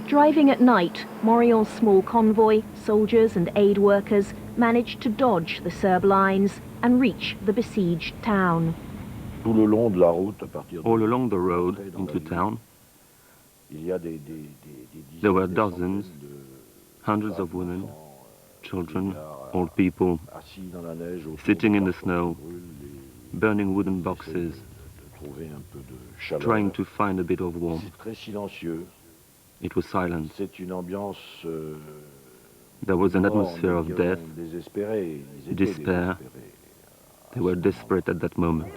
Driving at night, Morion's small convoy, soldiers and aid workers, managed to dodge the Serb lines and reach the besieged town. All along the road into town, there were dozens, hundreds of women, children, old people, sitting in the snow, burning wooden boxes, trying to find a bit of warmth. It was silent. There was an atmosphere of death, despair. They were desperate at that moment.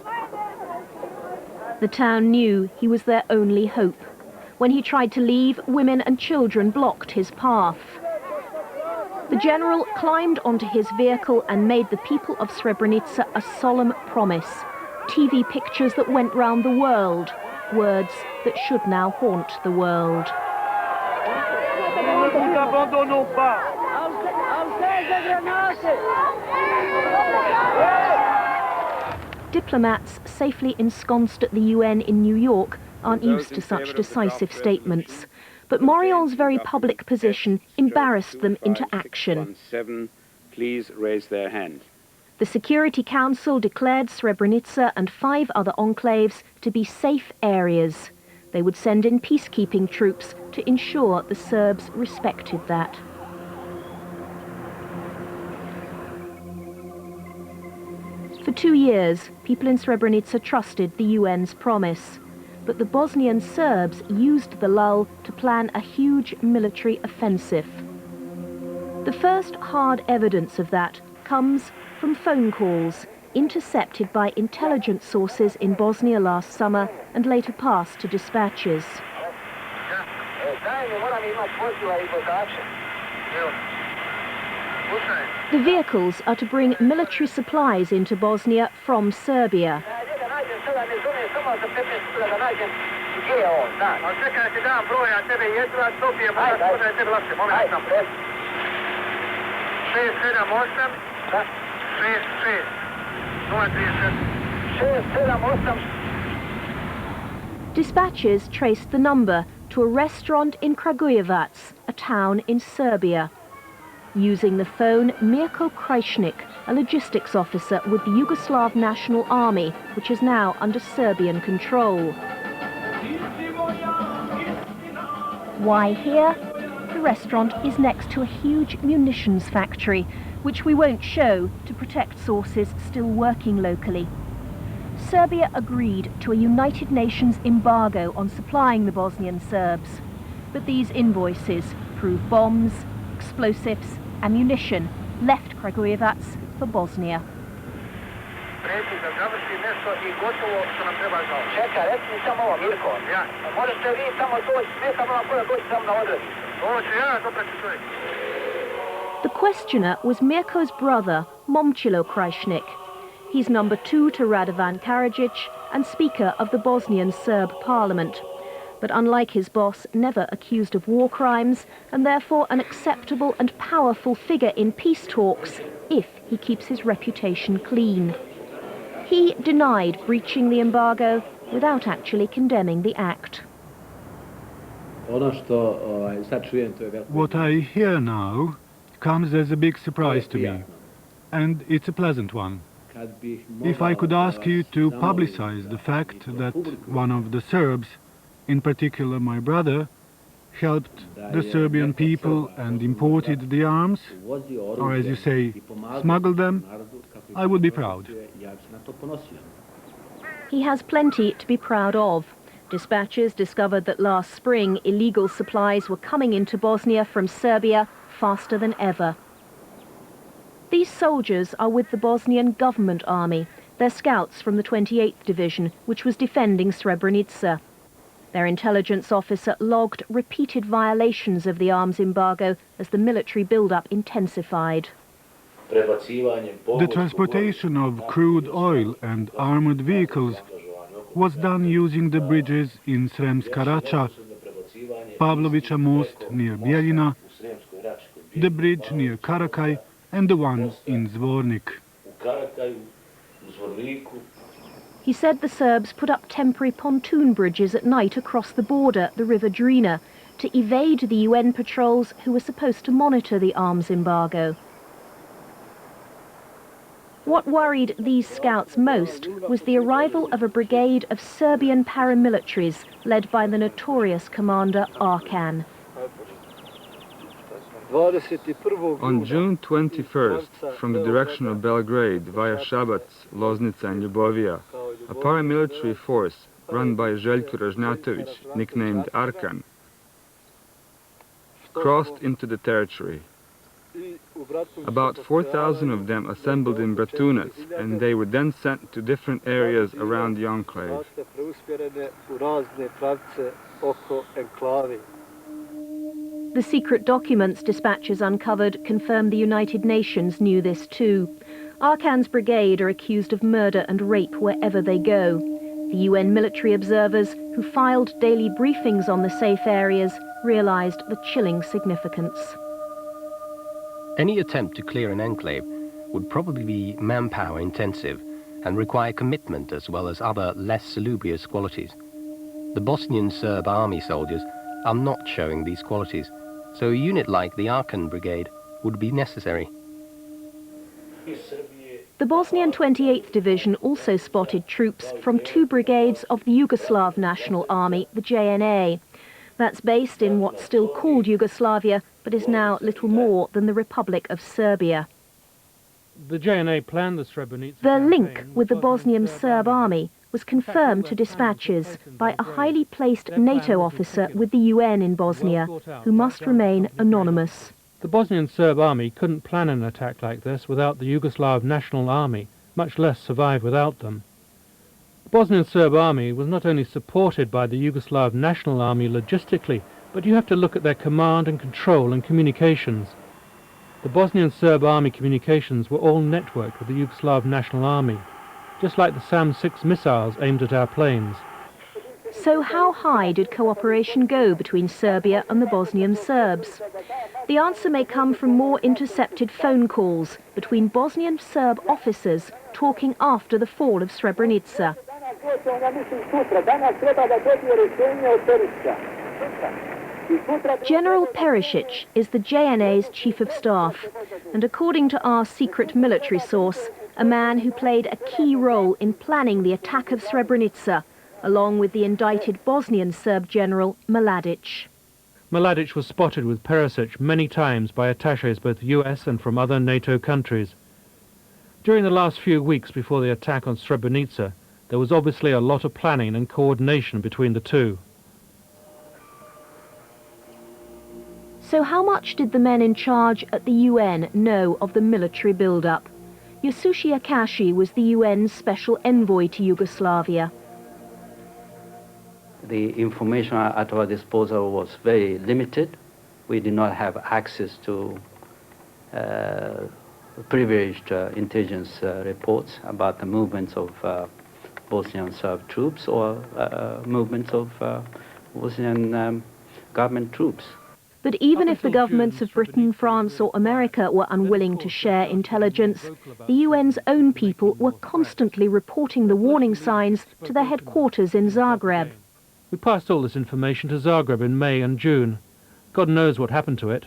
The town knew he was their only hope. When he tried to leave, women and children blocked his path. The general climbed onto his vehicle and made the people of Srebrenica a solemn promise. TV pictures that went round the world, words that should now haunt the world. Diplomats safely ensconced at the UN in New York aren't used to such decisive statements. But Morion's very public position embarrassed them into action. Please raise their hand. The Security Council declared Srebrenica and 5 other enclaves to be safe areas. They would send in peacekeeping troops to ensure the Serbs respected that. For 2 years, people in Srebrenica trusted the UN's promise. But the Bosnian Serbs used the lull to plan a huge military offensive. The first hard evidence of that comes from phone calls intercepted by intelligence sources in Bosnia last summer and later passed to dispatches. The vehicles are to bring military supplies into Bosnia from Serbia. Dispatches traced the number to a restaurant in Kragujevac, a town in Serbia. Using the phone, Mirko Krajšnik, a logistics officer with the Yugoslav National Army, which is now under Serbian control. Why here? The restaurant is next to a huge munitions factory, which we won't show to protect sources still working locally. Serbia agreed to a United Nations embargo on supplying the Bosnian Serbs, but these invoices prove bombs, explosives, ammunition left Kragujevac for Bosnia. The questioner was Mirko's brother, Momcilo Krajšnik. He's number 2 to Radovan Karadzic and Speaker of the Bosnian Serb Parliament. But unlike his boss, never accused of war crimes, and therefore an acceptable and powerful figure in peace talks, if he keeps his reputation clean. He denied breaching the embargo without actually condemning the act. What I hear now comes as a big surprise to me, and it's a pleasant one. If I could ask you to publicize the fact that one of the Serbs, in particular my brother, helped the Serbian people and imported the arms, or as you say, smuggled them, I would be proud. He has plenty to be proud of. Dispatches discovered that last spring illegal supplies were coming into Bosnia from Serbia faster than ever. These soldiers are with the Bosnian government army. They're scouts from the 28th Division, which was defending Srebrenica. Their intelligence officer logged repeated violations of the arms embargo as the military build-up intensified. The transportation of crude oil and armored vehicles was done using the bridges in Sremska Rača, Pavlovića Most near Bijeljina, the bridge near Karakaj, and the one in Zvornik. He said the Serbs put up temporary pontoon bridges at night across the border, the river Drina, to evade the UN patrols who were supposed to monitor the arms embargo. What worried these scouts most was the arrival of a brigade of Serbian paramilitaries led by the notorious commander Arkan. On June 21st, from the direction of Belgrade via Šabac, Loznica and Ljubovija, a paramilitary force run by Željko Ražnjatović, nicknamed Arkan, crossed into the territory. About 4,000 of them assembled in Bratunac, and they were then sent to different areas around the enclave. The secret documents dispatchers uncovered confirmed the United Nations knew this too. Arkan's brigade are accused of murder and rape wherever they go. The UN military observers who filed daily briefings on the safe areas realized the chilling significance. Any attempt to clear an enclave would probably be manpower intensive and require commitment as well as other less salubrious qualities. The Bosnian Serb army soldiers are not showing these qualities, so a unit like the Arkan Brigade would be necessary. The Bosnian 28th Division also spotted troops from 2 brigades of the Yugoslav National Army, the JNA. That's based in what's still called Yugoslavia, but is now little more than the Republic of Serbia. The JNA planned the Srebrenica. The link with the Bosnian Serb army was confirmed to dispatchers by a highly placed NATO officer with the UN in Bosnia, who must remain anonymous. The Bosnian Serb army couldn't plan an attack like this without the Yugoslav National Army, much less survive without them. The Bosnian Serb army was not only supported by the Yugoslav National Army logistically, but you have to look at their command and control and communications. The Bosnian Serb army communications were all networked with the Yugoslav National Army, just like the SAM-6 missiles aimed at our planes. So how high did cooperation go between Serbia and the Bosnian Serbs? The answer may come from more intercepted phone calls between Bosnian Serb officers talking after the fall of Srebrenica. General Perisic is the JNA's chief of staff, and according to our secret military source, a man who played a key role in planning the attack of Srebrenica, along with the indicted Bosnian Serb general Mladic. Mladic was spotted with Perisic many times by attachés both US and from other NATO countries. During the last few weeks before the attack on Srebrenica, there was obviously a lot of planning and coordination between the two. So how much did the men in charge at the UN know of the military build-up? Yasushi Akashi was the UN's special envoy to Yugoslavia. The information at our disposal was very limited. We did not have access to privileged intelligence reports about the movements of Bosnian Serb troops or movements of Bosnian government troops. But even if the governments of Britain, France or America were unwilling to share intelligence, the UN's own people were constantly reporting the warning signs to their headquarters in Zagreb. We passed all this information to Zagreb in May and June. God knows what happened to it.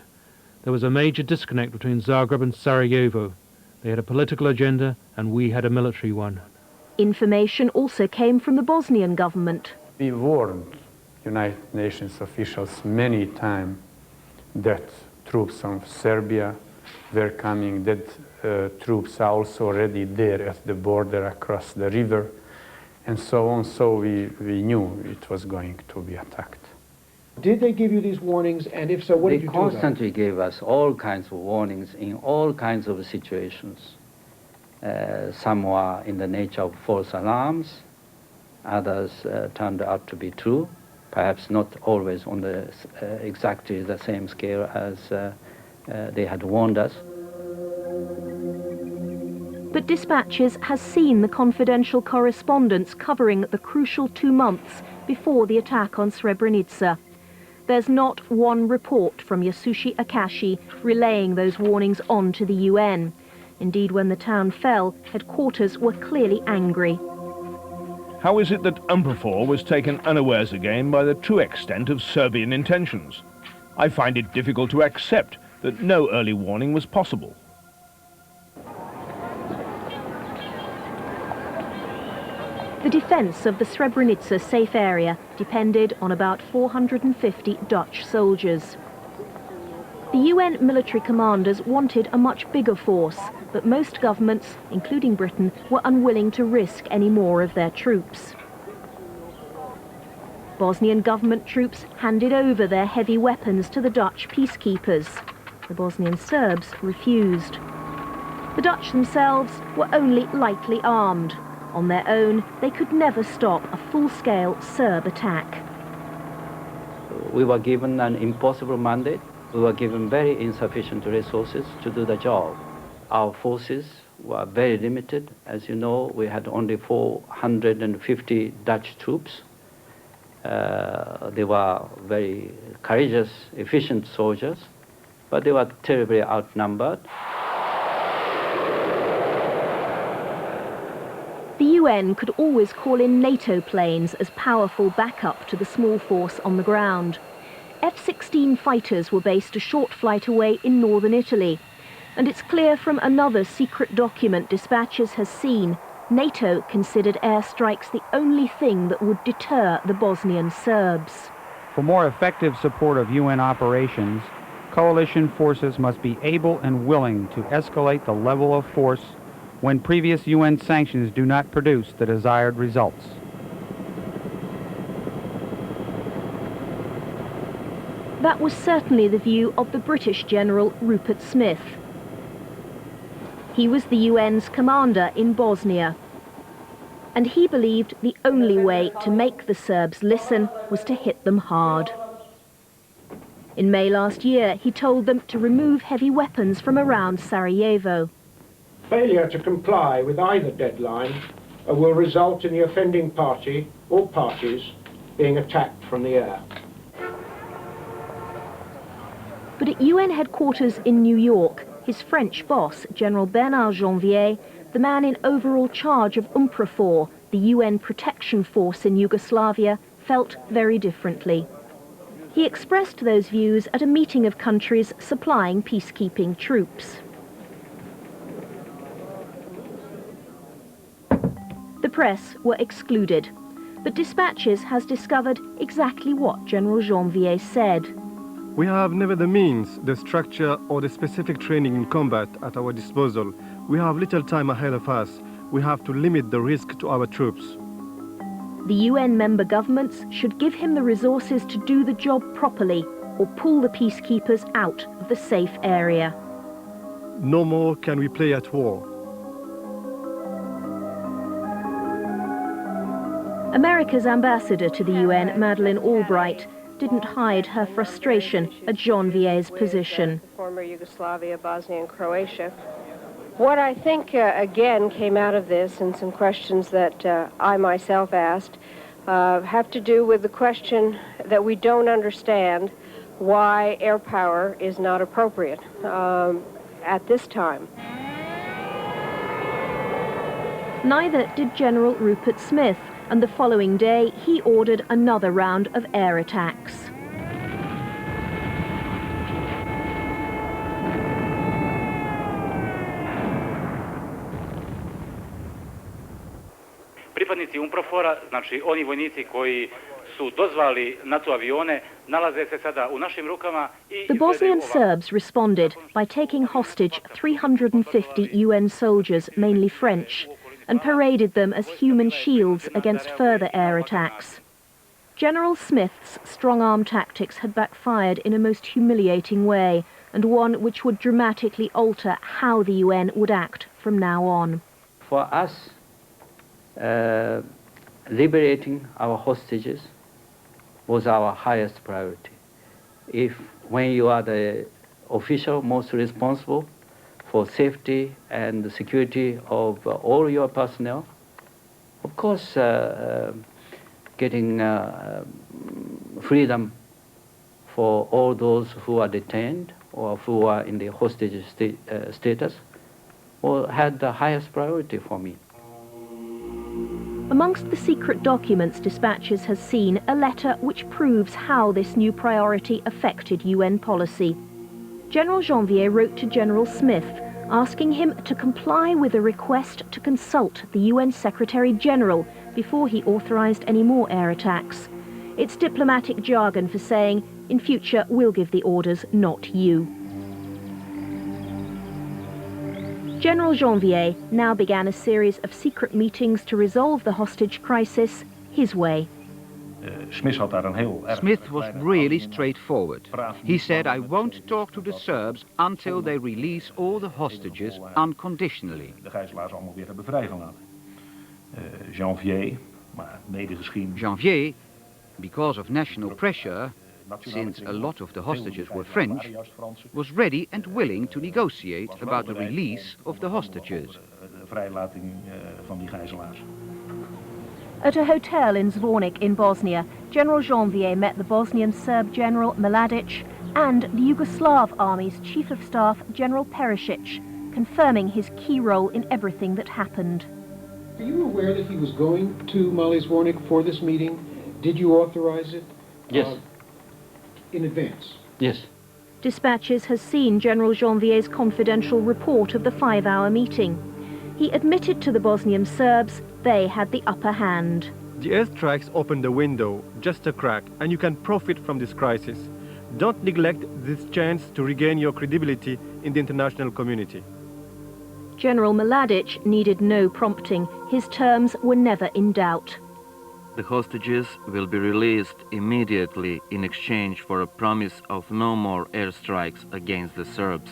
There was a major disconnect between Zagreb and Sarajevo. They had a political agenda and we had a military one. Information also came from the Bosnian government. We warned United Nations officials many times that troops from Serbia were coming, that troops are also already there at the border across the river, and so on, so we knew it was going to be attacked. Did they give you these warnings, and if so, what did you do about it? They constantly gave us all kinds of warnings in all kinds of situations. Some were in the nature of false alarms, others turned out to be true, perhaps not always on the exactly the same scale as they had warned us. But Dispatches has seen the confidential correspondence covering the crucial 2 months before the attack on Srebrenica. There's not one report from Yasushi Akashi relaying those warnings on to the UN. Indeed, when the town fell, headquarters were clearly angry. How is it that UNPROFOR was taken unawares again by the true extent of Serbian intentions? I find it difficult to accept that no early warning was possible. The defence of the Srebrenica safe area depended on about 450 Dutch soldiers. The UN military commanders wanted a much bigger force, but most governments, including Britain, were unwilling to risk any more of their troops. Bosnian government troops handed over their heavy weapons to the Dutch peacekeepers. The Bosnian Serbs refused. The Dutch themselves were only lightly armed. On their own, they could never stop a full-scale Serb attack. We were given an impossible mandate. We were given very insufficient resources to do the job. Our forces were very limited. As you know, we had only 450 Dutch troops. They were very courageous, efficient soldiers, but they were terribly outnumbered. The UN could always call in NATO planes as powerful backup to the small force on the ground. F-16 fighters were based a short flight away in northern Italy. And it's clear from another secret document Dispatches has seen, NATO considered airstrikes the only thing that would deter the Bosnian Serbs. For more effective support of UN operations, coalition forces must be able and willing to escalate the level of force when previous UN sanctions do not produce the desired results. That was certainly the view of the British General Rupert Smith. He was the UN's commander in Bosnia. And he believed the only way to make the Serbs listen was to hit them hard. In May last year, he told them to remove heavy weapons from around Sarajevo. Failure to comply with either deadline will result in the offending party or parties being attacked from the air. But at UN headquarters in New York, his French boss, General Bernard Janvier, the man in overall charge of UNPROFOR, the UN protection force in Yugoslavia, felt very differently. He expressed those views at a meeting of countries supplying peacekeeping troops. The press were excluded, but Dispatches has discovered exactly what General Janvier said. We have never the means, the structure or the specific training in combat at our disposal. We have little time ahead of us. We have to limit the risk to our troops. The UN member governments should give him the resources to do the job properly or pull the peacekeepers out of the safe area. No more can we play at war. America's ambassador to the UN, Madeleine Albright, didn't hide her frustration at Janvier's position. Former Yugoslavia, Bosnia and Croatia. What I think, again, came out of this, and some questions that I myself asked, have to do with the question that we don't understand why air power is not appropriate at this time. Neither did General Rupert Smith, and the following day he ordered another round of air attacks. Pripadnici UNPROFOR-a, znači oni vojnici koji su dozvali NATO avione, nalaze se sada u našim rukama i... The Bosnian Serbs responded by taking hostage 350 UN soldiers, mainly French, and paraded them as human shields against further air attacks. General Smith's strong-arm tactics had backfired in a most humiliating way, and one which would dramatically alter how the UN would act from now on. For us, liberating our hostages was our highest priority. When you are the official most responsible for safety and the security of all your personnel, of course, getting freedom for all those who are detained or who are in the hostage status had the highest priority for me. Amongst the secret documents dispatches has seen a letter which proves how this new priority affected UN policy. General Janvier wrote to General Smith, asking him to comply with a request to consult the UN Secretary-General before he authorized any more air attacks. It's diplomatic jargon for saying, in future we'll give the orders, not you. General Janvier now began a series of secret meetings to resolve the hostage crisis his way. Smith was really straightforward. He said, I won't talk to the Serbs until they release all the hostages unconditionally. Janvier, because of national pressure, since a lot of the hostages were French, was ready and willing to negotiate about the release of the hostages. At a hotel in Srebrenica in Bosnia, General Janvier met the Bosnian Serb General Mladic and the Yugoslav Army's Chief of Staff General Perisic, confirming his key role in everything that happened. Are you aware that he was going to Mali Zvornik for this meeting? Did you authorize it? Yes. In advance? Yes. Dispatches has seen General Janvier's confidential report of the 5-hour meeting. He admitted to the Bosnian Serbs they had the upper hand. The airstrikes opened the window, just a crack, and you can profit from this crisis. Don't neglect this chance to regain your credibility in the international community. General Mladic needed no prompting. His terms were never in doubt. The hostages will be released immediately in exchange for a promise of no more airstrikes against the Serbs.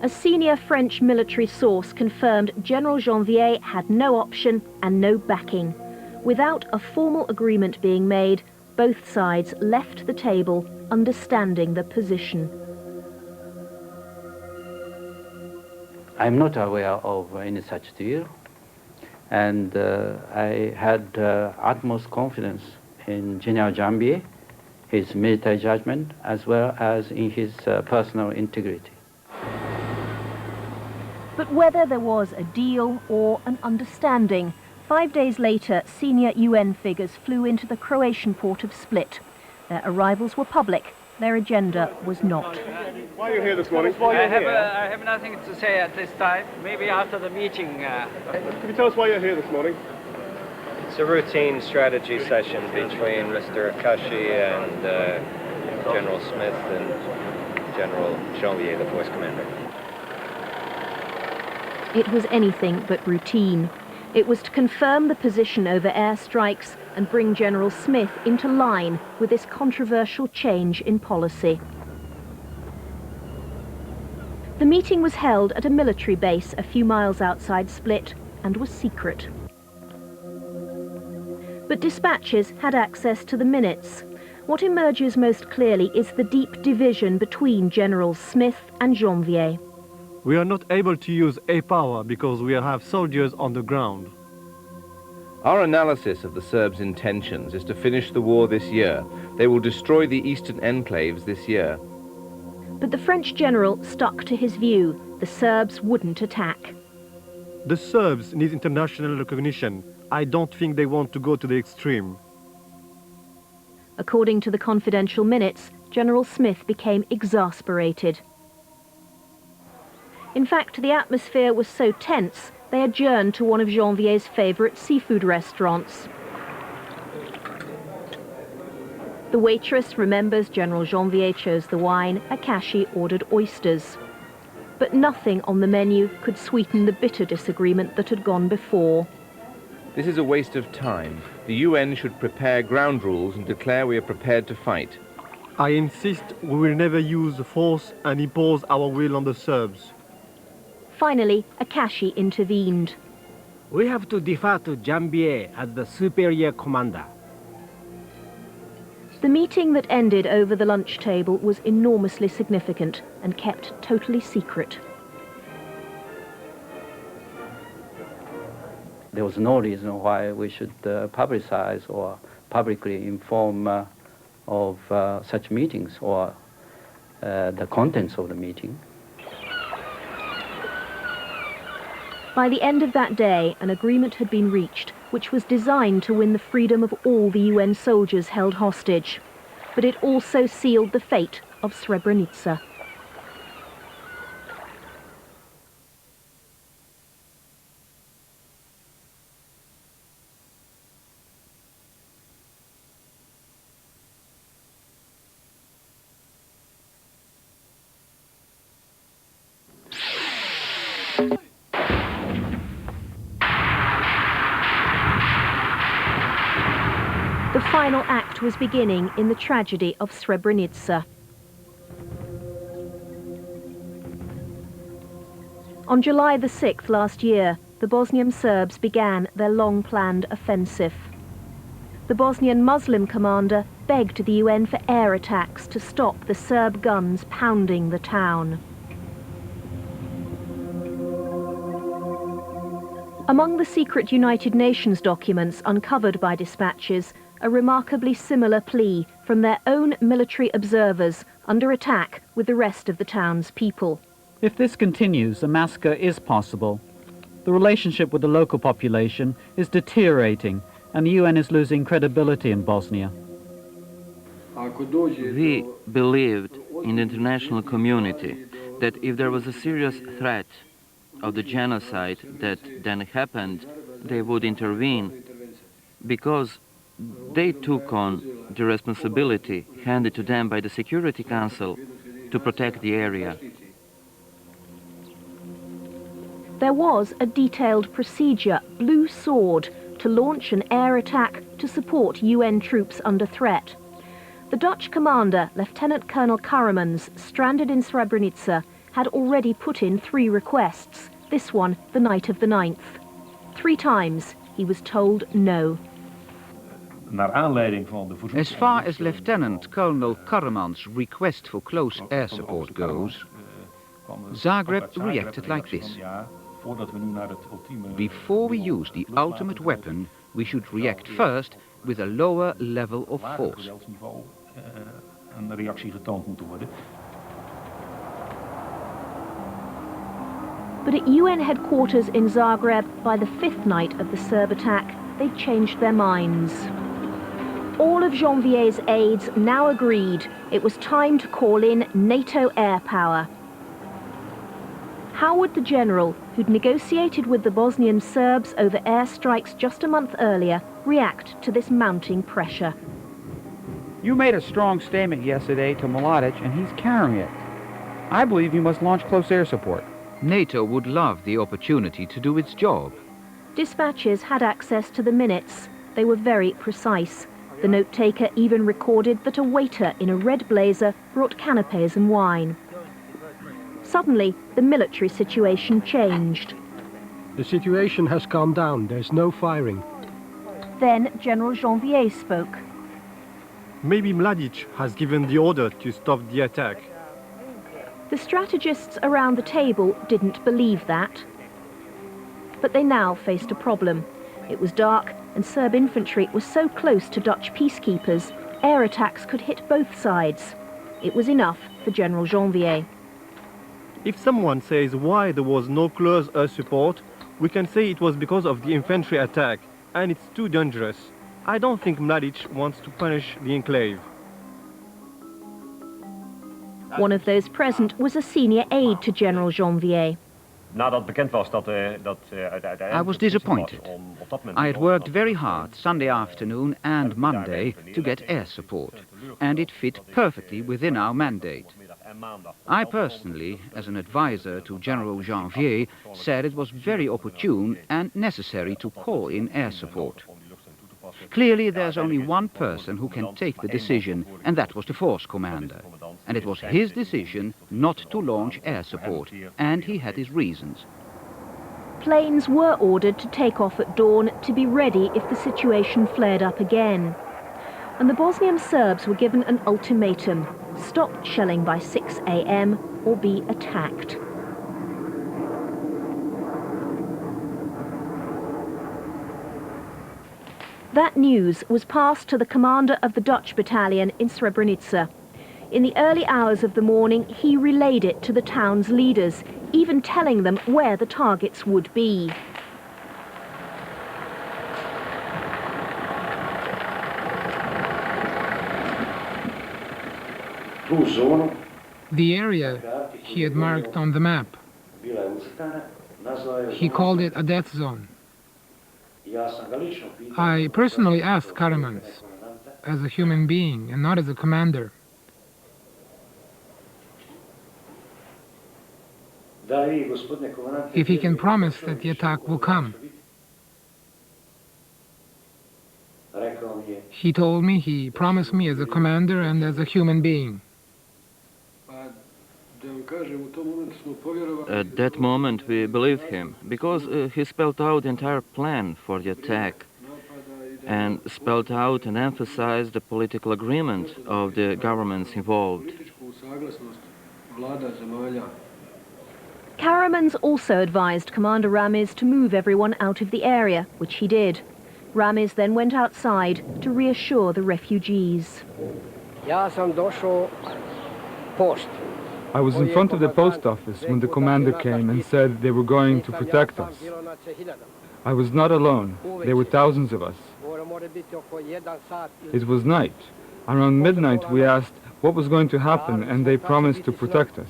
A senior French military source confirmed General Janvier had no option and no backing. Without a formal agreement being made, both sides left the table, understanding the position. I'm not aware of any such deal. And I had utmost confidence in General Janvier, his military judgment, as well as in his personal integrity. But whether there was a deal or an understanding, 5 days later, senior UN figures flew into the Croatian port of Split. Their arrivals were public. Their agenda was not. Why are you here this morning? I have nothing to say at this time. Maybe after the meeting. Can you tell us why you're here this morning? It's a routine strategy session between Mr. Akashi and General Smith and General Janvier, the force commander. It was anything but routine. It was to confirm the position over airstrikes and bring General Smith into line with this controversial change in policy. The meeting was held at a military base a few miles outside Split and was secret. But dispatches had access to the minutes. What emerges most clearly is the deep division between Generals Smith and Janvier. We are not able to use air power because we have soldiers on the ground. Our analysis of the Serbs' intentions is to finish the war this year. They will destroy the eastern enclaves this year. But the French general stuck to his view. The Serbs wouldn't attack. The Serbs need international recognition. I don't think they want to go to the extreme. According to the confidential minutes, General Smith became exasperated. In fact, the atmosphere was so tense, they adjourned to one of Janvier's favourite seafood restaurants. The waitress remembers General Janvier chose the wine, Akashi ordered oysters. But nothing on the menu could sweeten the bitter disagreement that had gone before. This is a waste of time. The UN should prepare ground rules and declare we are prepared to fight. I insist we will never use force and impose our will on the Serbs. Finally, Akashi intervened. We have to defer to Janvier as the superior commander. The meeting that ended over the lunch table was enormously significant and kept totally secret. There was no reason why we should publicize or publicly inform of such meetings or the contents of the meeting. By the end of that day, an agreement had been reached. which was designed to win the freedom of all the UN soldiers held hostage. But it also sealed the fate of Srebrenica. The final act was beginning in the tragedy of Srebrenica. On July the 6th last year, the Bosnian Serbs began their long-planned offensive. The Bosnian Muslim commander begged the UN for air attacks to stop the Serb guns pounding the town. Among the secret United Nations documents uncovered by dispatches, a remarkably similar plea from their own military observers under attack with the rest of the town's people. If this continues, a massacre is possible. The relationship with the local population is deteriorating, and the UN is losing credibility in Bosnia. We believed in the international community that if there was a serious threat of the genocide that then happened, they would intervene, because they took on the responsibility handed to them by the Security Council to protect the area. There was a detailed procedure, Blue Sword, to launch an air attack to support UN troops under threat. The Dutch commander, Lieutenant Colonel Karremans, stranded in Srebrenica, had already put in 3 requests, this one the night of the 9th. 3 times he was told no. As far as Lieutenant Colonel Karremans' request for close air support goes, Zagreb reacted like this. Before we use the ultimate weapon, we should react first with a lower level of force. But at UN headquarters in Zagreb, by the 5th night of the Serb attack, they'd changed their minds. All of Janvier's aides now agreed it was time to call in NATO air power. How would the general, who'd negotiated with the Bosnian Serbs over airstrikes just a month earlier, react to this mounting pressure? You made a strong statement yesterday to Mladic, and he's carrying it. I believe you must launch close air support. NATO would love the opportunity to do its job. Dispatches had access to the minutes. They were very precise. The note-taker even recorded that a waiter in a red blazer brought canapes and wine. Suddenly, the military situation changed. The situation has calmed down. There's no firing. Then General Janvier spoke. Maybe Mladic has given the order to stop the attack. The strategists around the table didn't believe that. But they now faced a problem. It was dark, and Serb infantry was so close to Dutch peacekeepers, air attacks could hit both sides. It was enough for General Janvier. If someone says why there was no close air support, we can say it was because of the infantry attack, and it's too dangerous. I don't think Mladic wants to punish the enclave. One of those present was a senior aide to General Janvier. I was disappointed. I had worked very hard Sunday afternoon and Monday to get air support, and it fit perfectly within our mandate. I personally, as an advisor to General Janvier, said it was very opportune and necessary to call in air support. Clearly, there's only one person who can take the decision, and that was the force commander. And it was his decision not to launch air support, and he had his reasons. Planes were ordered to take off at dawn to be ready if the situation flared up again. And the Bosnian Serbs were given an ultimatum: stop shelling by 6 a.m. or be attacked. That news was passed to the commander of the Dutch battalion in Srebrenica. In the early hours of the morning, he relayed it to the town's leaders, even telling them where the targets would be. The area he had marked on the map, he called it a death zone. I personally asked Karamans, as a human being and not as a commander, if he can promise that the attack will come. He told me he promised me as a commander and as a human being. At that moment we believed him, because he spelled out the entire plan for the attack and spelled out and emphasized the political agreement of the governments involved. Karamans also advised Commander Ramiz to move everyone out of the area, which he did. Ramiz then went outside to reassure the refugees. I was in front of the post office when the commander came and said they were going to protect us. I was not alone. There were thousands of us. It was night. Around midnight we asked what was going to happen, and they promised to protect us.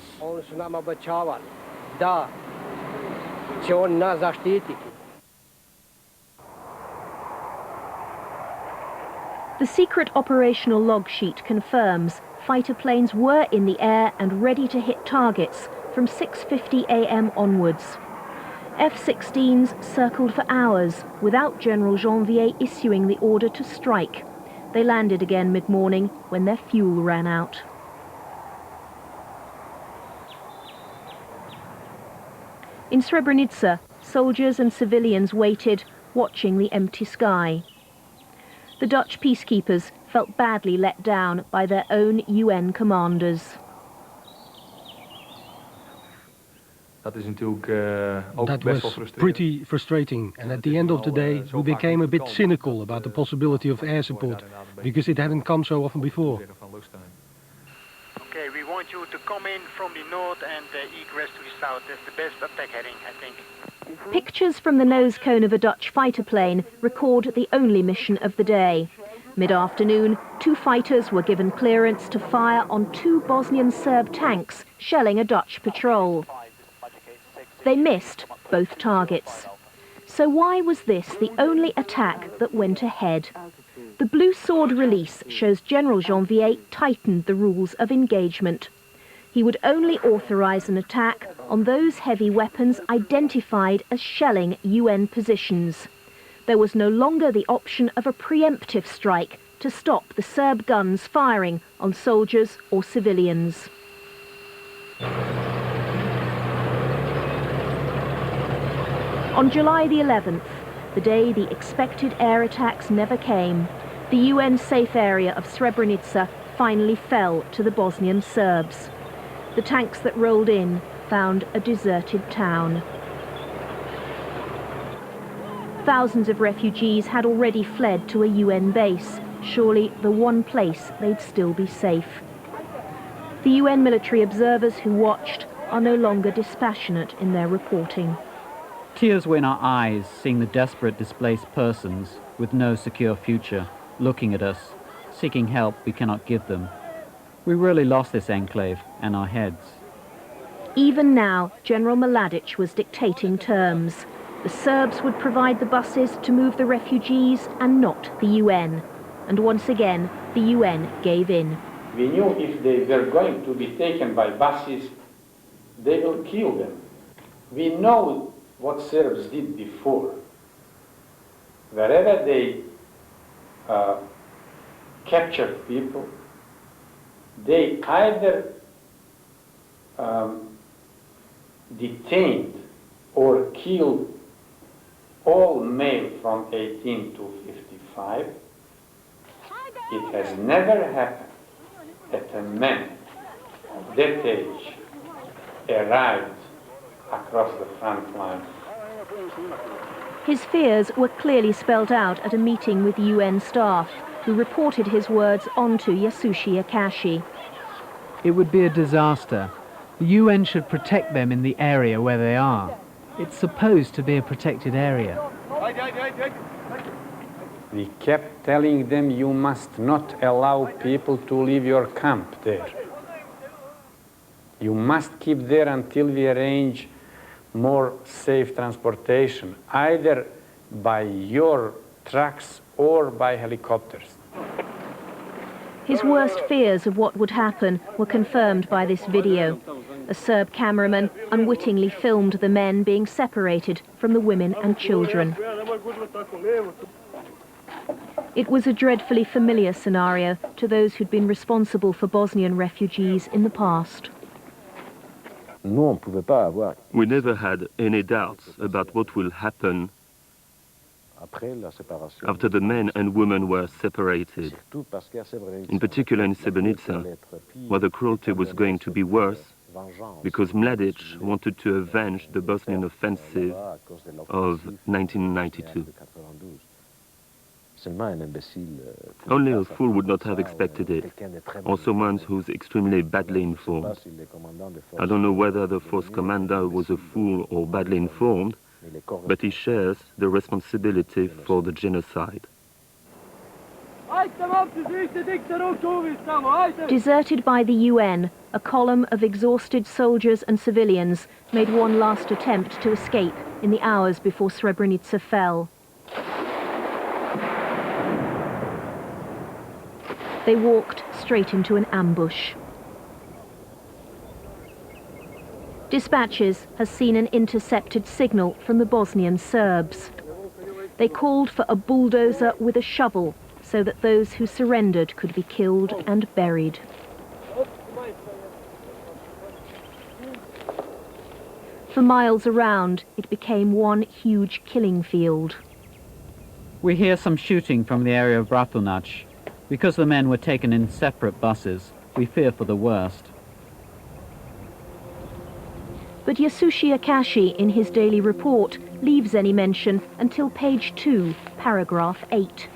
The secret operational log sheet confirms fighter planes were in the air and ready to hit targets from 6:50 a.m. onwards. F-16s circled for hours without General Janvier issuing the order to strike. They landed again mid-morning when their fuel ran out. In Srebrenica, soldiers and civilians waited, watching the empty sky. The Dutch peacekeepers felt badly let down by their own UN commanders. That was pretty frustrating, and at the end of the day we became a bit cynical about the possibility of air support, because it hadn't come so often before. Okay, we want you to come in from the north and egress to the south. That's the best attack heading, I think. Pictures from the nose cone of a Dutch fighter plane record the only mission of the day. Mid-afternoon, 2 fighters were given clearance to fire on 2 Bosnian Serb tanks shelling a Dutch patrol. They missed both targets. So why was this the only attack that went ahead? The Blue Sword release shows General Janvier tightened the rules of engagement. He would only authorize an attack on those heavy weapons identified as shelling UN positions. There was no longer the option of a preemptive strike to stop the Serb guns firing on soldiers or civilians. On July the 11th, the day the expected air attacks never came, the UN safe area of Srebrenica finally fell to the Bosnian Serbs. The tanks that rolled in found a deserted town. Thousands of refugees had already fled to a UN base, surely the one place they'd still be safe. The UN military observers who watched are no longer dispassionate in their reporting. Tears were in our eyes, seeing the desperate displaced persons with no secure future, looking at us, seeking help we cannot give them. We really lost this enclave and our heads. Even now, General Mladic was dictating terms. The Serbs would provide the buses to move the refugees and not the UN. And once again, the UN gave in. We knew if they were going to be taken by buses, they will kill them. We know what Serbs did before. Wherever they captured people, they either detained or killed all male from 18 to 55. It has never happened that a man of that age arrived across the front line. His fears were clearly spelled out at a meeting with UN staff, who reported his words onto Yasushi Akashi. It would be a disaster. The UN should protect them in the area where they are. It's supposed to be a protected area. We kept telling them, you must not allow people to leave your camp there. You must keep there until we arrange more safe transportation, either by your trucks or by helicopters. His worst fears of what would happen were confirmed by this video. A Serb cameraman unwittingly filmed the men being separated from the women and children. It was a dreadfully familiar scenario to those who'd been responsible for Bosnian refugees in the past. We never had any doubts about what will happen after the men and women were separated, in particular in Srebrenica, where the cruelty was going to be worse, because Mladic wanted to avenge the Bosnian offensive of 1992. Only a fool would not have expected it, or someone who's extremely badly informed. I don't know whether the force commander was a fool or badly informed, but he shares the responsibility for the genocide. Deserted by the UN, a column of exhausted soldiers and civilians made one last attempt to escape in the hours before Srebrenica fell. They walked straight into an ambush. Dispatches has seen an intercepted signal from the Bosnian Serbs. They called for a bulldozer with a shovel so that those who surrendered could be killed and buried. For miles around, it became one huge killing field. We hear some shooting from the area of Bratunac. Because the men were taken in separate buses, we fear for the worst. But Yasushi Akashi, in his daily report, leaves any mention until page 2, paragraph 8.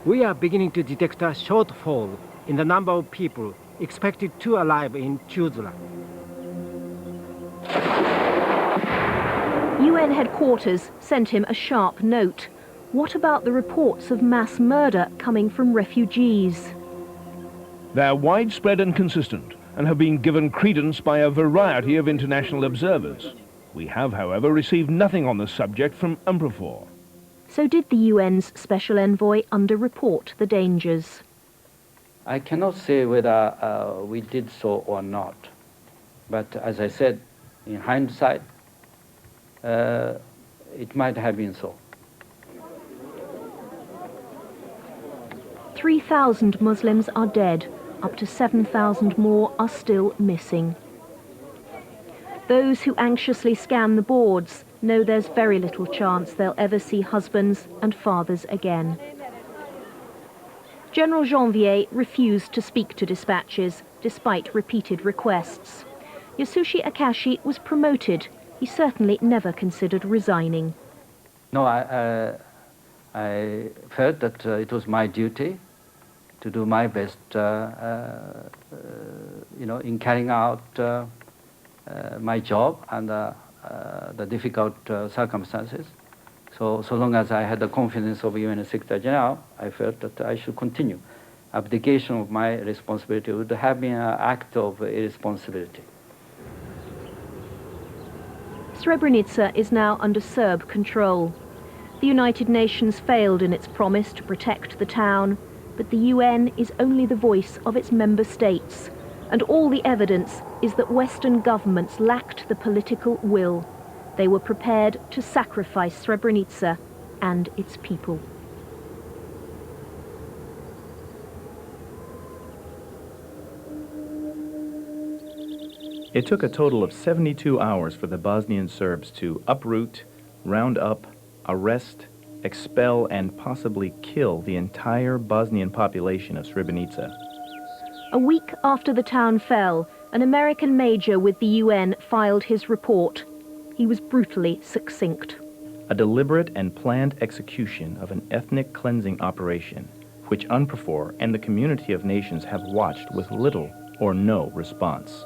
We are beginning to detect a shortfall in the number of people expected to arrive in Tuzla. UN headquarters sent him a sharp note. What about the reports of mass murder coming from refugees? They're widespread and consistent, and have been given credence by a variety of international observers. We have, however, received nothing on the subject from UNPROFOR. So did the UN's Special Envoy underreport the dangers? I cannot say whether we did so or not. But as I said, in hindsight, it might have been so. 3,000 Muslims are dead. Up to 7,000 more are still missing. Those who anxiously scan the boards know there's very little chance they'll ever see husbands and fathers again. General Janvier refused to speak to dispatches, despite repeated requests. Yasushi Akashi was promoted. He certainly never considered resigning. No, I felt that it was my duty to do my best, in carrying out my job under the difficult circumstances. So long as I had the confidence of UN Secretary General, I felt that I should continue. Abdication of my responsibility would have been an act of irresponsibility. Srebrenica is now under Serb control. The United Nations failed in its promise to protect the town, but the UN is only the voice of its member states, and all the evidence is that Western governments lacked the political will. They were prepared to sacrifice Srebrenica and its people. It took a total of 72 hours for the Bosnian Serbs to uproot, round up, arrest, expel, and possibly kill the entire Bosnian population of Srebrenica. A week after the town fell, an American major with the UN filed his report. He was brutally succinct. A deliberate and planned execution of an ethnic cleansing operation, which UNPROFOR and the community of nations have watched with little or no response.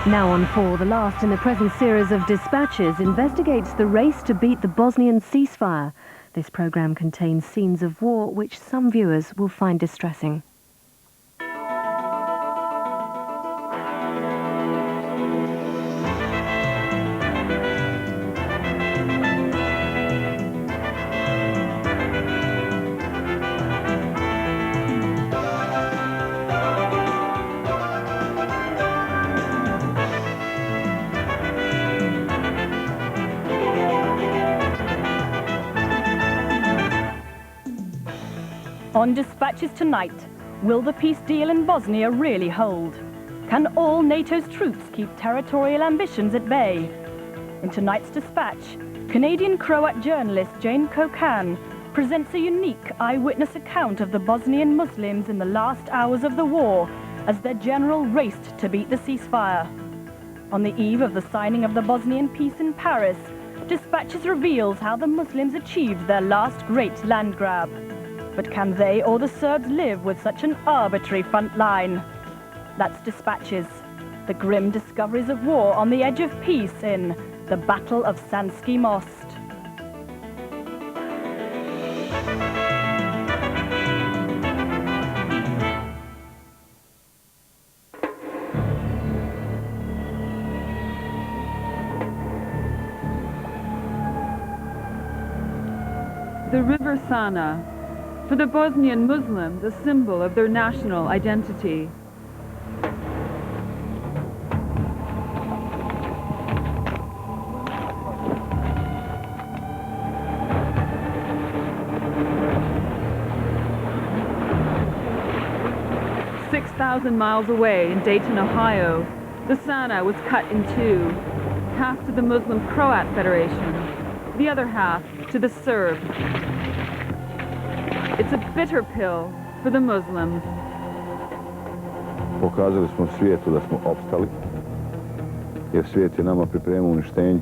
Now on 4, the last in the present series of Dispatches investigates the race to beat the Bosnian ceasefire. This programme contains scenes of war which some viewers will find distressing. On Dispatches tonight, will the peace deal in Bosnia really hold? Can all NATO's troops keep territorial ambitions at bay? In tonight's Dispatch, Canadian-Croat journalist Jane Kokan presents a unique eyewitness account of the Bosnian Muslims in the last hours of the war as their general raced to beat the ceasefire. On the eve of the signing of the Bosnian peace in Paris, Dispatches reveals how the Muslims achieved their last great land grab. But can they or the Serbs live with such an arbitrary front line? That's Dispatches, the grim discoveries of war on the edge of peace in the Battle of Sanski Most. The River Sana, for the Bosnian Muslims, a symbol of their national identity. "6,000 miles away in Dayton, Ohio, the Sana was cut in two, half to the Muslim Croat Federation, the other half to the Serb. It's a bitter pill for the Muslims." Pokazali smo svijetu da smo opstali, jer svijet je nama pripremio uništenje.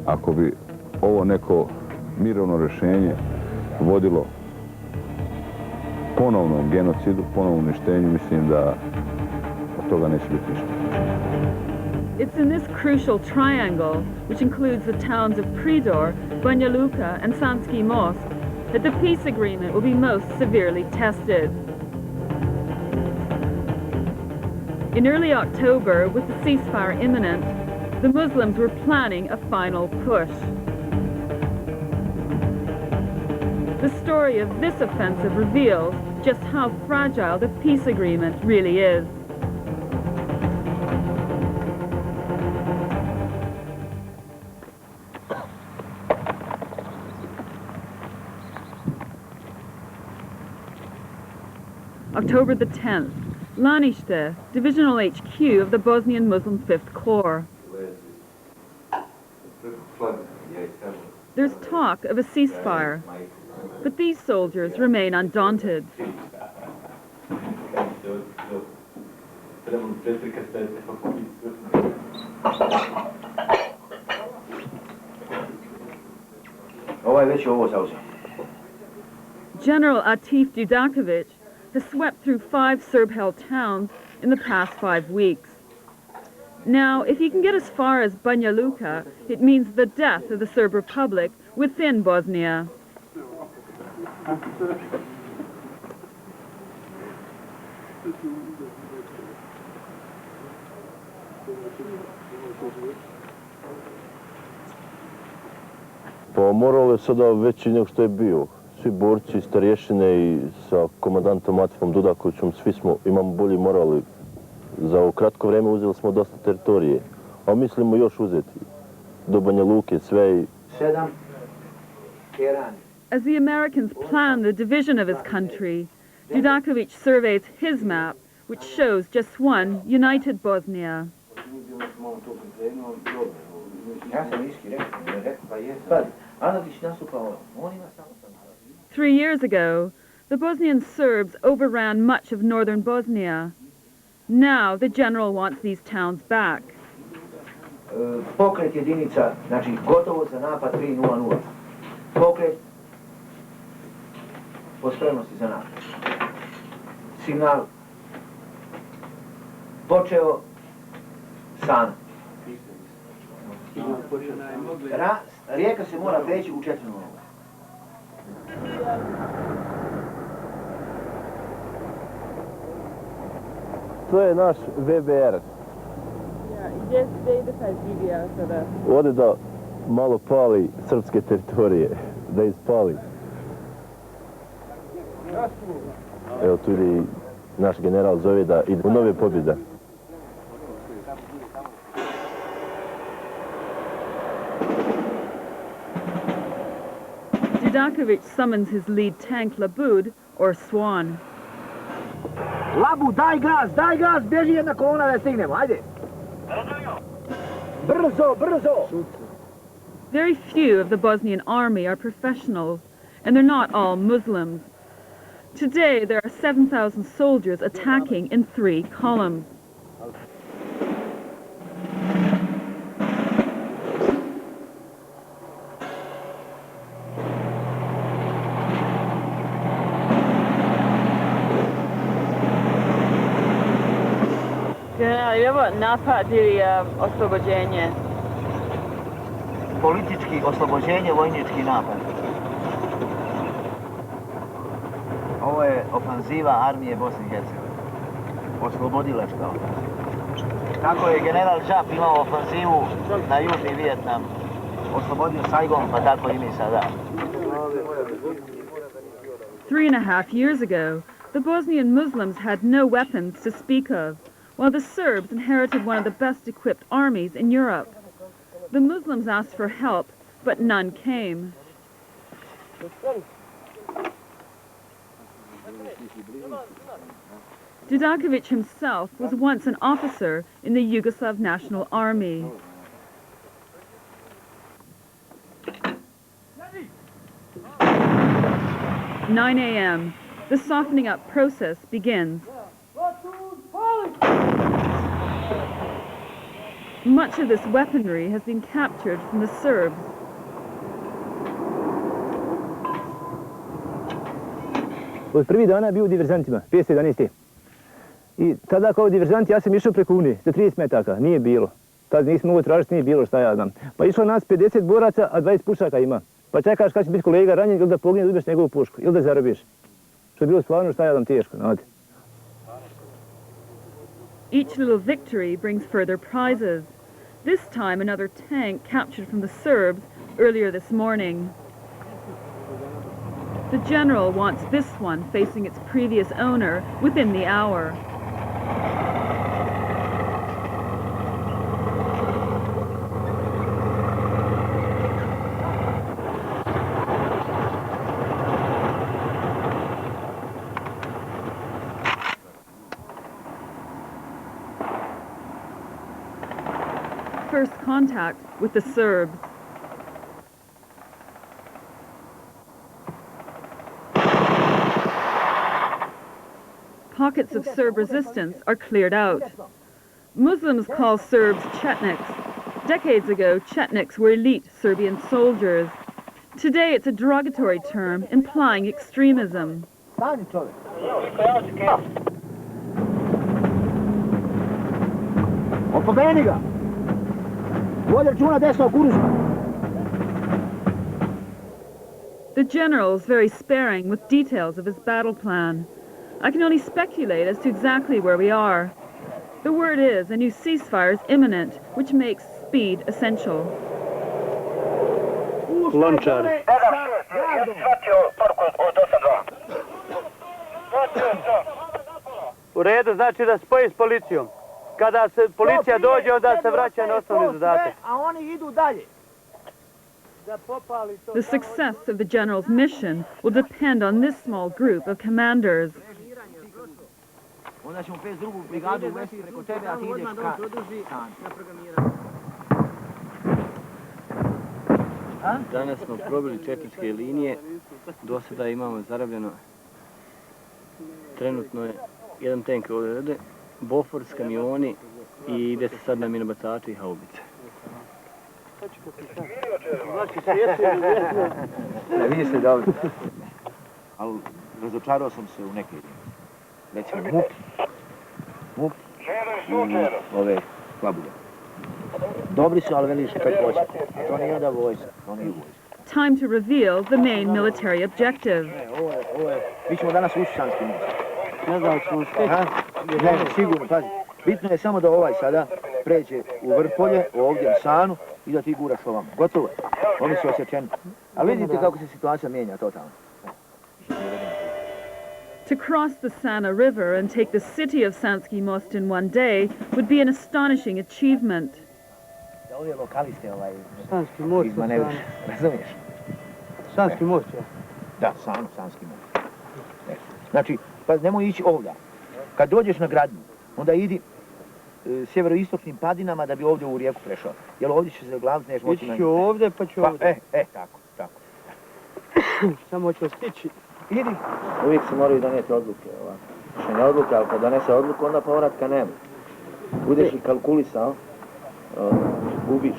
Ako bi ovo neko mirovno rješenje vodilo ponovnom genocidu, ponovnom uništenju, mislim da od toga neće biti ništa. It's in this crucial triangle, which includes the towns of Pridor, Banja Luka and Sanski Most, that the peace agreement will be most severely tested. In early October, with the ceasefire imminent, the Muslims were planning a final push. The story of this offensive reveals just how fragile the peace agreement really is. October the 10th, Lanište, divisional HQ of the Bosnian Muslim 5th Corps. There's talk of a ceasefire, but these soldiers remain undaunted. General Atif Dudakovic has swept through 5 Serb-held towns in the past 5 weeks. Now, if he can get as far as Banja Luka, it means the death of the Serb Republic within Bosnia. Pa moral je sada veći nego što je bio. Svi borci, starješine i sa komandantom Atifom Dudakovićem, svi imamo bolji moral. Za ovo kratko vrijeme uzeli smo dosta teritorije, a mislimo još uzeti. Do Banja Luke, sve i... As the Americans plan the division of his country, Dudakovic surveys his map, which shows just one united Bosnia. 3 years ago, the Bosnian Serbs overran much of northern Bosnia. Now the general wants these towns back. Pokret jedinica, znači gotovo za napad 3:00. Pokret po spremnosti za napad. Signal počeo Sana. Rijeka se mora preći u 4 noga. To je naš VBR. Gdje ide taj GBR sada? Ode da malo pali srpske teritorije, da ispali. Evo tu ide i naš general zove da ide u nove pobjede. Didakovic summons his lead tank Labud, or Swan. Labu, daj gas, bježi jedna kolona da stignemo, ajde. Brzo, brzo! Very few of the Bosnian army are professionals, and they're not all Muslims. Today there are 7,000 soldiers attacking in 3 columns. Je ovo napad ili oslobođenje? Politički oslobođenje, vojnički napad. Ovo je ofanziva armije Bosne i Hercegovine. Oslobodilačka. Kako je general Žap imao ofanzivu na Južni Vijetnam, oslobodio Saigon, pa tako i mi sada. 3.5 years ago, the Bosnian Muslims had no weapons to speak of, while the Serbs inherited one of the best equipped armies in Europe. The Muslims asked for help, but none came. Didakovic himself was once an officer in the Yugoslav National Army. At 9 a.m., the softening up process begins. Much of this weaponry has been captured from the Serbs. Od prvih dana je bio u diverzantima, 511. I tada kao diverzanti ja sam išao preko Unije, za 30 metaka, nije bilo. Tad nisam mogao tražiti, nije bilo, šta ja znam. Pa išlo nas 50 boraca, a 20 pušaka ima. Pa čekaš kad će biti kolega ranjen ili da pogine, uzmeš njegovu pušku, ili da zarobiš. Što je bilo stvarno, šta ja znam, teško, znate. Each little victory brings further prizes. This time another tank captured from the Serbs earlier this morning. The general wants this one facing its previous owner within the hour. First contact with the Serbs. Pockets of Serb resistance are cleared out. Muslims call Serbs Chetniks. Decades ago, Chetniks were elite Serbian soldiers. Today it's a derogatory term implying extremism. Opomeni ga! Vodi računa desno kuružma! The general's very sparing with details of his battle plan. I can only speculate as to exactly where we are. The word is a new ceasefire is imminent, which makes speed essential. Lončari. U redu, znači da spoji s policijom. Kada se policija dođe, onda se vraća na osnovni zadatak. A oni idu dalje. The success of the general's mission will depend on this small group of commanders. Onda ćemo 52. brigadu uvesti preko tebe, a ti ideš ka San. Danas smo probili četničke linije, do sada imamo zarabljeno, trenutno je jedan tank ovdje, Bofors, kamioni i ide se sad na minobacače i haubice. Ne, vidi se dobro. Ali razočarao sam se u neke recimo MUP i ove Klabuge. Time to reveal the main military objective. Mi ćemo danas ući Sanski Most. Ne znam ćemo stići. Ne, sigurno, pazi. Bitno je samo da ovaj sada pređe u Vrpolje, ovdje u Sanu i da ti guraš ovamo. Gotovo. Oni su osjećeni. Ali vidite kako se situacija mijenja totalno. To cross the Sana River and take the city of Sanski Most in one day would be an astonishing achievement. Da ovdje lokaliste Sanski Most. izmanevriš, razumiješ? Sanski Most, ja. Da, Sanski Most. Znači, pa nemoj ići ovdje. Kad dođeš na gradnju, onda idi sjeveroistočnim padinama da bi ovdje u rijeku prešao. Jer ovdje će se glaviti, neš moći... Ići ću ovdje, pa ću ovdje. Tako. Samo ću stići. Idi. Uvijek se moraju donijeti odluke. Mišljenje odluke, ali kad donese odluku, onda povratka nema. Budeš i kalkulisao, gubiš.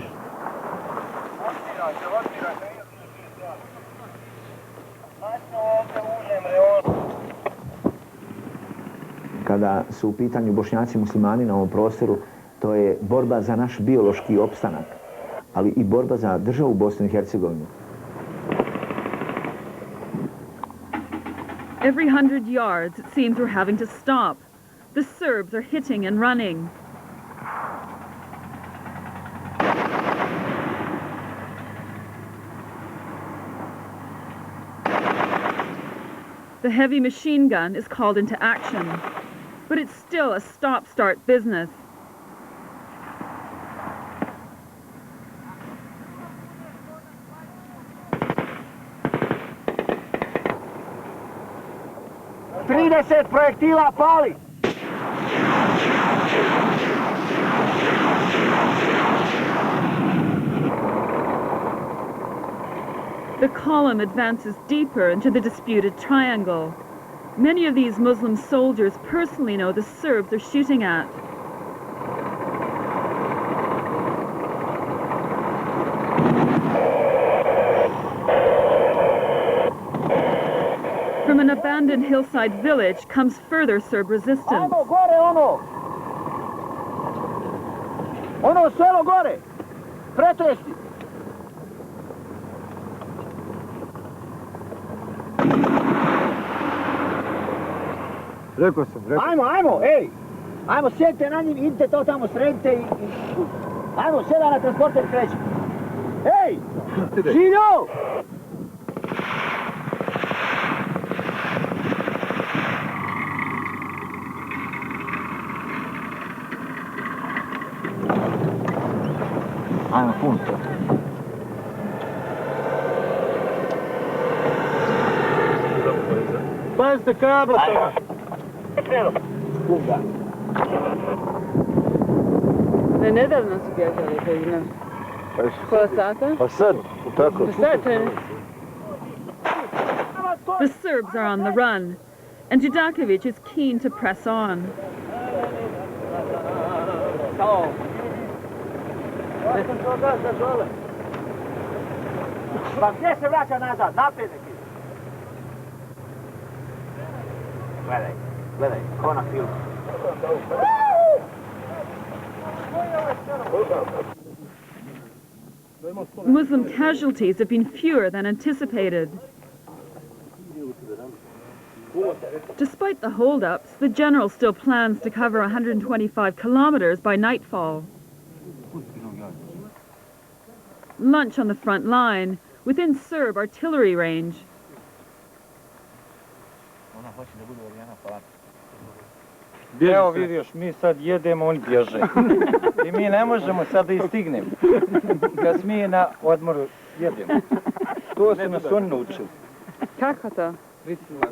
Kada su u pitanju Bošnjaci muslimani na ovom prostoru, to je borba za naš biološki opstanak, ali i borba za državu Bosnu i Hercegovinu. Every 100 yards, it seems we're having to stop. The Serbs are hitting and running. The heavy machine gun is called into action, but it's still a stop-start business. Projektila pali! The column advances deeper into the disputed triangle. Many of these Muslim soldiers personally know the Serbs are shooting at. From an abandoned hillside village comes further Serb resistance. Ono selo gore! Pretresti! Rekao sam. Ajmo, ej! Ajmo, sjedite na njim, idite to tamo, sredite i... Ajmo, sjeda na transporter i kreći. Ej! Žiljo! Ajmo, punto. Pazite kabla toga. Kuga. Nedavno su bježali, ne? Pola sata? Pa sad, tako. The Serbs are on the run, and Judakovic is keen to press on. Pa gdje se vraća nazad? Naprijed neki. Gledaj, ko na filmu. Muslim casualties have been fewer than anticipated. Despite the hold-ups, the general still plans to cover 125 kilometers by nightfall. Lunch on the front line, within Serb artillery range. Evo vidiš, mi sad jedemo, on bježe. I mi ne možemo sad da ih stignemo. Kad mi na odmoru jedemo. To su nas oni naučili. Kako to?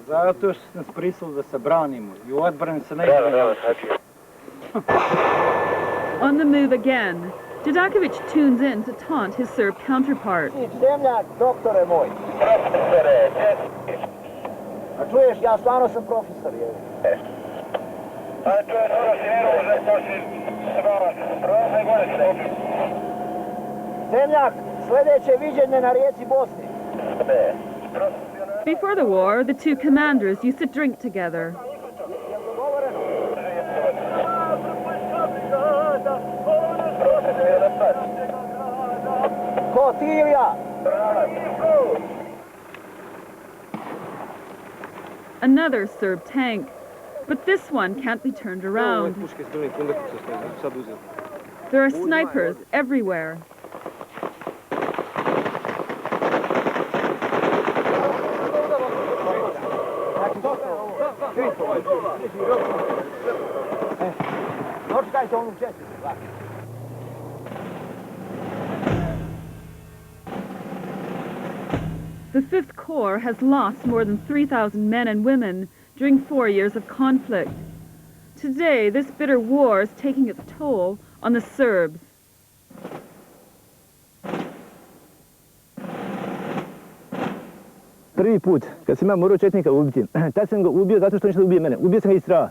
Zato što su nas prisili da se branimo. I u odbrani se ne ide. On the move again, Judakovic tunes in to taunt his Serb counterpart. Zemljak, doktore moj. A čuješ, ja stvarno sam profesor, je. Zemljak, sljedeće viđenje na rijeci Bosni. Before the war, the two commanders used to drink together. ti ili ja? Another Serb tank, but this one can't be turned around. There are snipers everywhere. The 5th Corps has lost more than 3,000 men and women during 4 years of conflict. Today, this bitter war is taking its toll on the Serbs. Prvi put, kad sam ja morao četnika ubiti, tad sam ga ubio zato što nešto ubije mene. Ubio sam ga iz straha.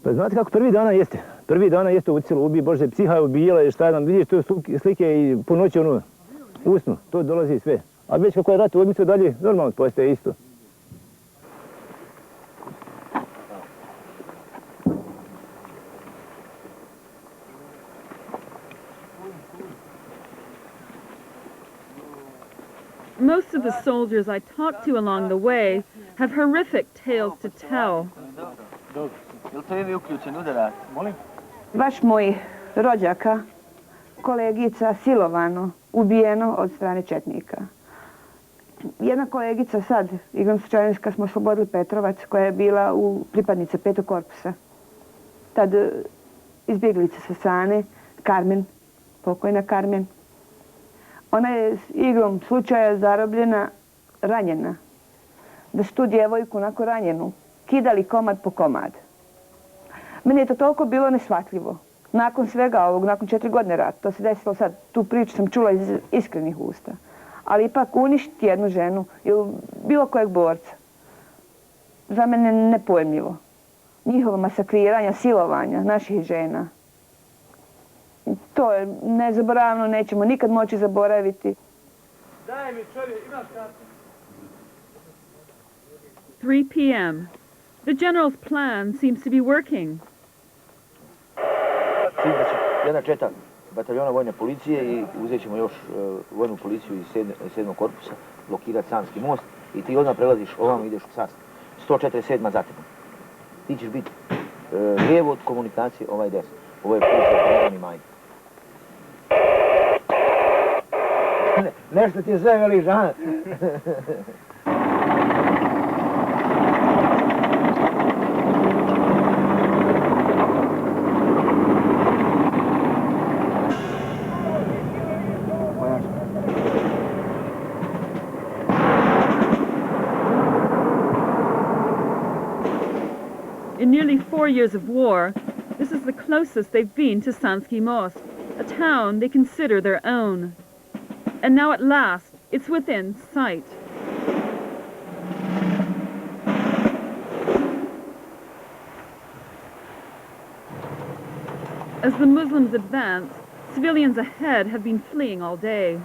Pa znate kako prvi dana jeste? Prvi dana jeste ucilo, ubije, Bože, psiha je ubijala i šta nam, vidiš to slike i po noći ono, usnu, to dolazi sve. A već kako je rat odmislio dalje, normalno postaje isto. Most of the soldiers I talked to along the way have horrific tales to tell. Baš moj rođaka, kolegica, silovano, ubijeno od strane četnika. Jedna kolegica sad, igrom slučajnosti kad smo oslobodili Petrovac, koja je bila pripadnica 5. korpusa. Tad izbjeglica sa strane, Karmen, pokojna Karmen. Ona je igrom slučaja zarobljena, ranjena. Da su tu djevojku, onako ranjenu, kidali komad po komad. Meni je to toliko bilo neshvatljivo. Nakon svega ovog, nakon 4 godine rata, to se desilo sad, tu priču sam čula iz iskrenih usta. Ali ipak uništiti jednu ženu ili bilo kojeg borca, za mene nepojmljivo. Njihovo masakriranja, silovanja naših žena. To je nezaboravno, nećemo nikad moći zaboraviti. 3 p.m. The general's plan seems to be working. Jedna četa bataljona vojne policije i uzet ćemo još vojnu policiju iz 7. korpusa, blokirati Sanski most i ti odmah prelaziš ovamo i ideš u sastav. 147. za tebom. Ti ćeš biti lijevo od komunikacije, ovaj desno. Ovo je put za Bosni Majde. Nešto ti je sve veli žan. In nearly 4 years of war, this is the closest they've been to Sanski Most, a town they consider their own. And now at last, it's within sight. As the Muslims advance, civilians ahead have been fleeing all day.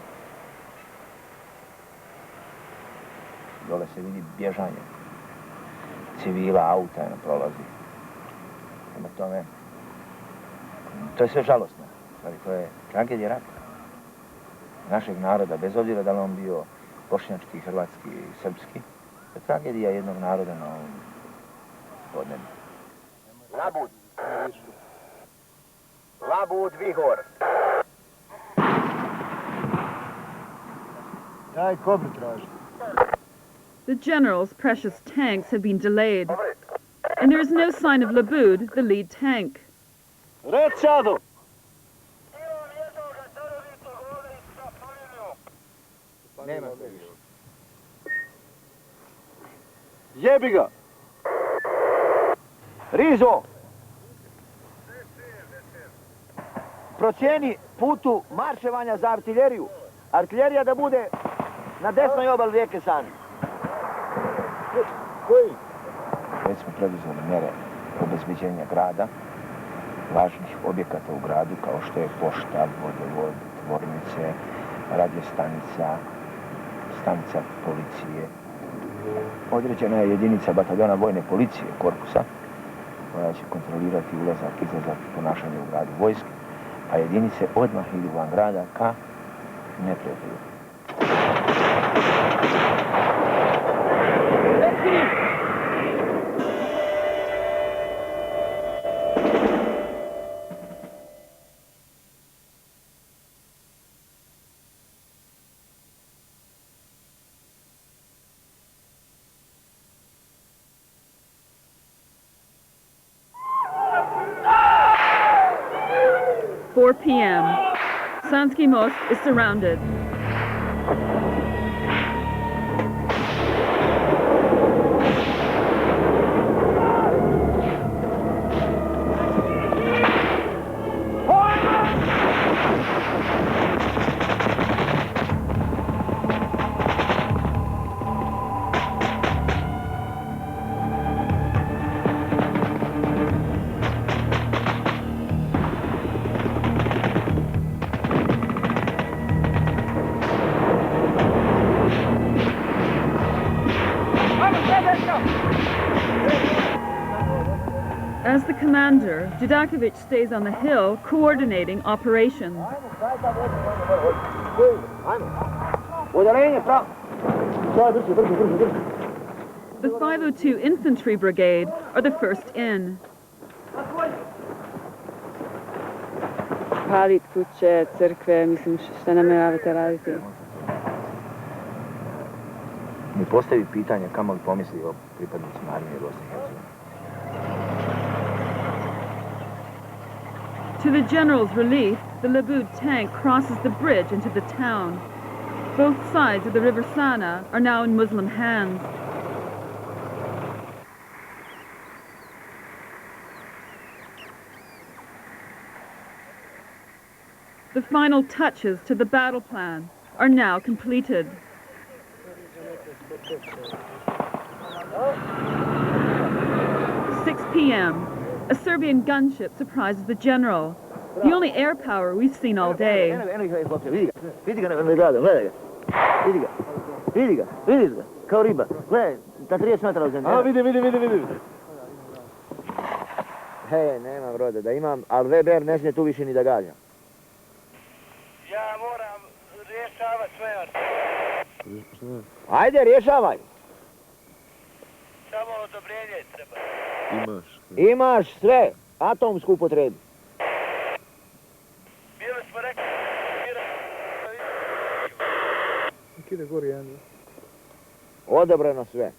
Dole se vidi bježanje civila, auta na prolazi. Prema tome, to je sve žalostno. To je tragedija rata našeg naroda, bez obzira da li on bio bošnjački, hrvatski i srpski. To je tragedija jednog naroda na ovom podneblju. Labud. Labud, Vihor. Daj kobru traži. The general's precious tanks have been delayed, and there is no sign of Labud, the lead tank. Red saddle! Nema se više. Jebi ga! Rizo! Procijeni putu marševanja za artiljeriju. Artiljerija da bude na desnoj obali rijeke Sani. Koji? Već smo preduzeli mjere obezbeđenja grada, važnih objekata u gradu kao što je pošta, vodovod, tvornice, radiostanica, stanica policije. Određena je jedinica bataljona vojne policije korpusa koja će kontrolirati ulazak, izlazak i ponašanje u gradu vojske, a jedinice odmah idu van grada ka neprijatelju. 4 p.m. Sanski Most is surrounded. As the commander, Judakovic stays on the hill coordinating operations. The 502 Infantry Brigade are the first in. Palit kuće, crkve, mislim šta namjeravate raditi? Mi postavi pitanje kamo li pomisli o pripadnicima armije Bosne i Hercegovine. To the general's relief, the Labud tank crosses the bridge into the town. Both sides of the River Sana are now in Muslim hands. The final touches to the battle plan are now completed. 6 p.m. A Serbian gunship surprises the general, the only air power we've seen all day. Kao riba. Gledaj, ta 30 metara u zemlji. A, vidi. Hej, nemam roda, da imam, ali VBR ne smije tu više ni da gađa. Ja moram rješavati sve. Ajde, rješavaj. Samo odobrenje treba. Imaš sve, atomsku upotrebu. Bili smo rekli... Odobreno sve.